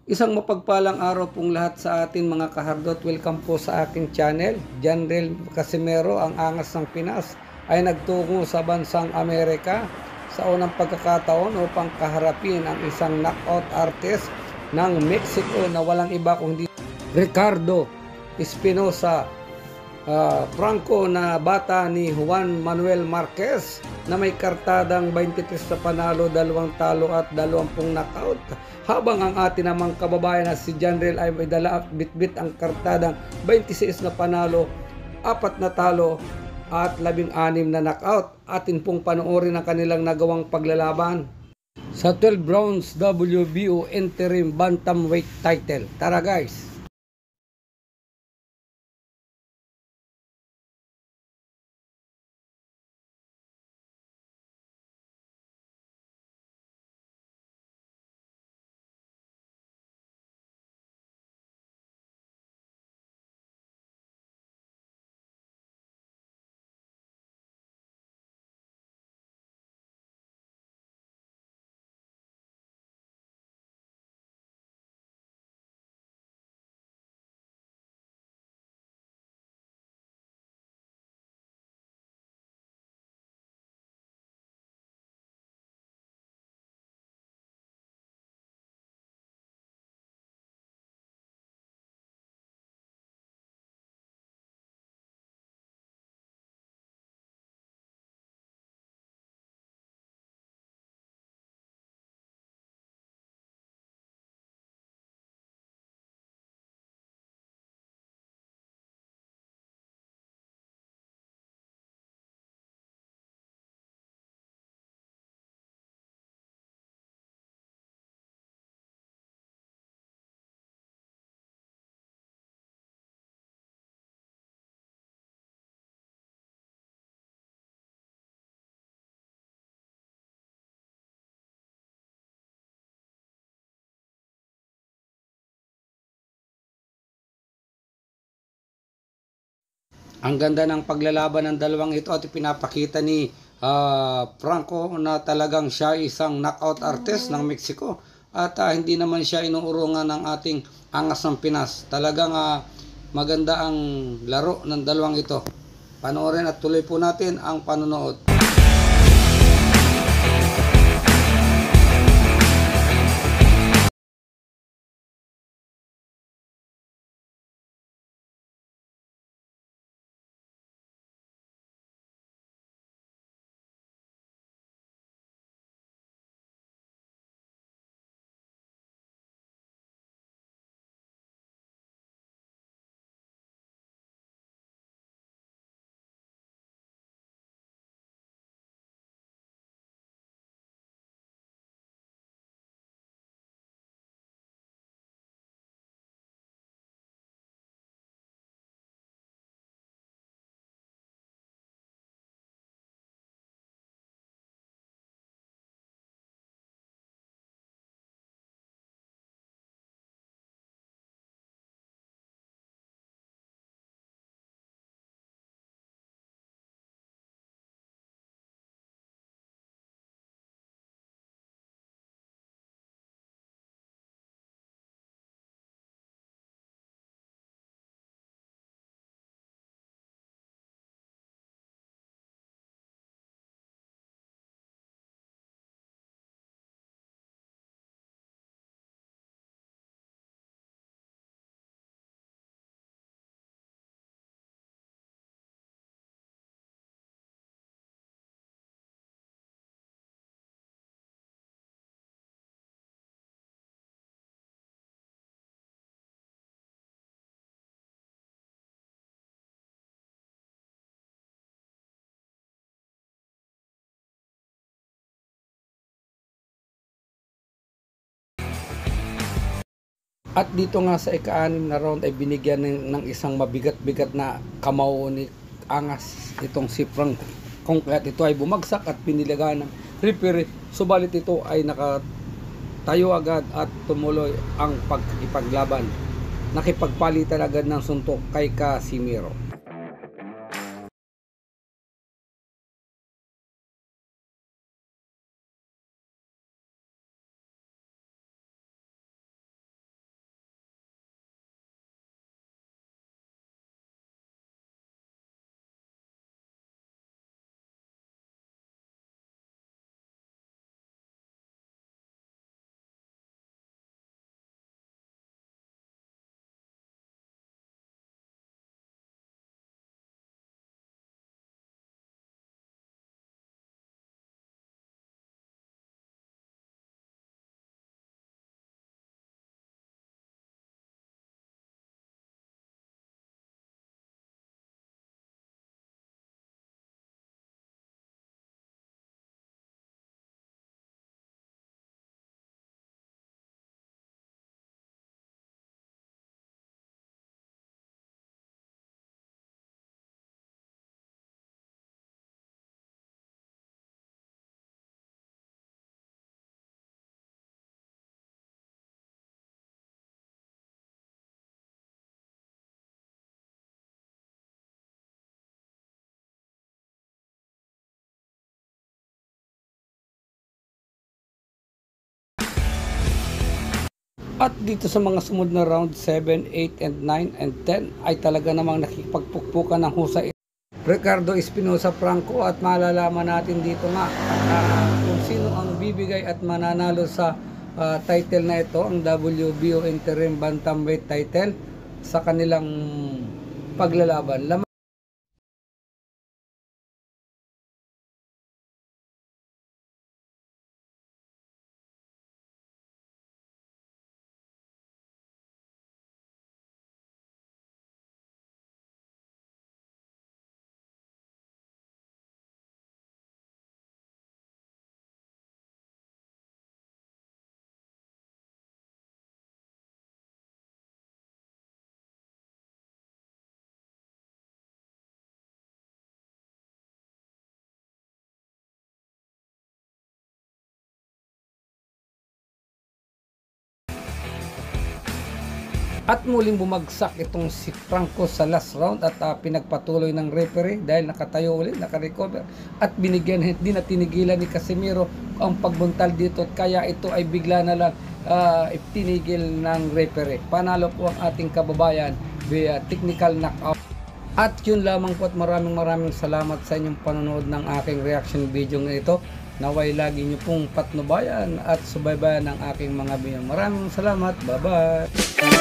Isang mapagpalang araw pong lahat sa atin mga kahardot. Welcome po sa aking channel. Janrel Casimero, ang angas ng Pinas, ay nagtungo sa bansang Amerika sa unang pagkakataon upang kaharapin ang isang knockout artist ng Mexico na walang iba kundi Ricardo Espinosa Franco, na bata ni Juan Manuel Marquez, na may kartadang 23 na panalo, 2 talo at 20 knockout. Habang ang atin namang kababayan na si Janrel ay may dala at bitbit ang kartadang 26 na panalo, 4 na talo at 16 na knockout. Atin pong panoorin ang kanilang nagawang paglalaban sa 12 rounds WBO interim bantamweight title. Tara guys! Ang ganda ng paglalaban ng dalawang ito at ipinapakita ni Franco na talagang siya isang knockout artist ng Mexico at hindi naman siya inuurungan ng ating angas ng Pinas. Talagang maganda ang laro ng dalawang ito. Panoorin at tuloy po natin ang panonood. At dito nga sa ika-6 na round ay binigyan ng isang mabigat-bigat na kamao ni angas itong si Frank, kung kaya't ito ay bumagsak at pinilagan ng referee. Subalit ito ay nakatayo agad at tumuloy ang pagkikipaglaban. Nakipagpalitan agad ng suntok kay Casimero. At dito sa mga sumunod na round 7, 8, and 9, and 10 ay talaga namang nakipagpukpukan ng husay Ricardo Espinosa Franco, at malalaman natin dito nga kung sino ang bibigay at mananalo sa title na ito, ang WBO Interim Bantamweight title sa kanilang paglalaban. At muling bumagsak itong si Franco sa last round at pinagpatuloy ng referee dahil nakatayo ulit, nakarecover, at binigyan, hindi na tinigilan ni Casimero ang pagbuntal dito, at kaya ito ay bigla na lang itinigil ng referee. Panalo po ang ating kababayan via technical knockout. At yun lamang po, at maraming salamat sa inyong panonood ng aking reaction video na ito. Naway lagi nyo pong patnubayan at subaybayan ng aking mga video. Maraming salamat. Bye bye.